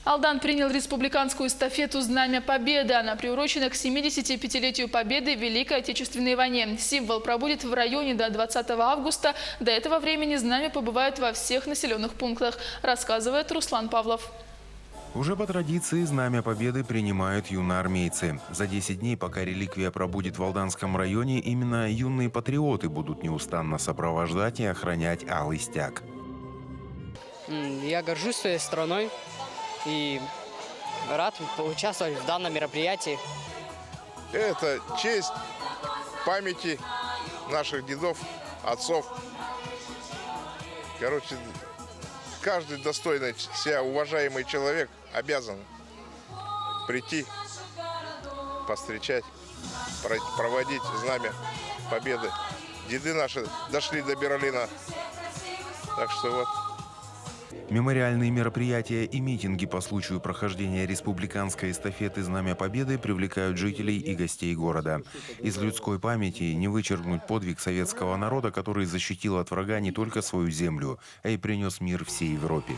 Алдан принял республиканскую эстафету «Знамя Победы». Она приурочена к 75-летию Победы в Великой Отечественной войне. Символ пробудет в районе до 20 августа. До этого времени знамя побывает во всех населенных пунктах, рассказывает Руслан Павлов. Уже по традиции Знамя Победы принимают юноармейцы. За 10 дней, пока реликвия пробудет в Алданском районе, именно юные патриоты будут неустанно сопровождать и охранять алый стяг. Я горжусь своей страной и рад поучаствовать в данном мероприятии. Это честь памяти наших дедов, отцов. Короче, каждый достойный себя уважаемый человек обязан прийти, повстречать, проводить Знамя Победы. Деды наши дошли до Берлина. Так что вот. Мемориальные мероприятия и митинги по случаю прохождения республиканской эстафеты «Знамя Победы» привлекают жителей и гостей города. Из людской памяти не вычеркнуть подвиг советского народа, который защитил от врага не только свою землю, а и принес мир всей Европе.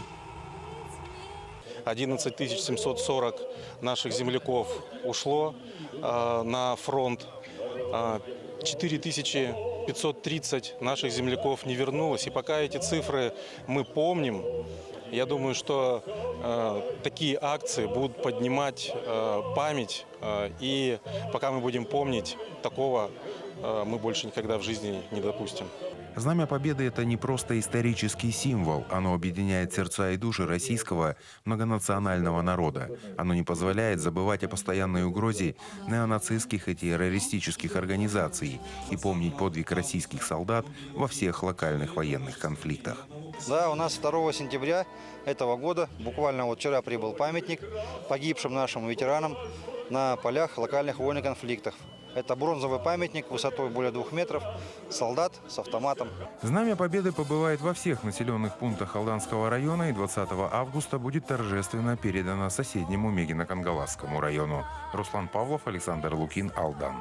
11 740 наших земляков ушло на фронт. 4530 наших земляков не вернулось. И пока эти цифры мы помним, я думаю, что такие акции будут поднимать память. И пока мы будем помнить, такого мы больше никогда в жизни не допустим. Знамя Победы – это не просто исторический символ. Оно объединяет сердца и души российского многонационального народа. Оно не позволяет забывать о постоянной угрозе неонацистских и террористических организаций и помнить подвиг российских солдат во всех локальных военных конфликтах. Да, у нас 2 сентября этого года, буквально вот вчера прибыл памятник погибшим нашим ветеранам на полях локальных военных конфликтов. Это бронзовый памятник высотой более 2 метров, солдат с автоматом. Знамя Победы побывает во всех населенных пунктах Алданского района и 20 августа будет торжественно передано соседнему Мегино-Кангаласскому району. Руслан Павлов, Александр Лукин, Алдан.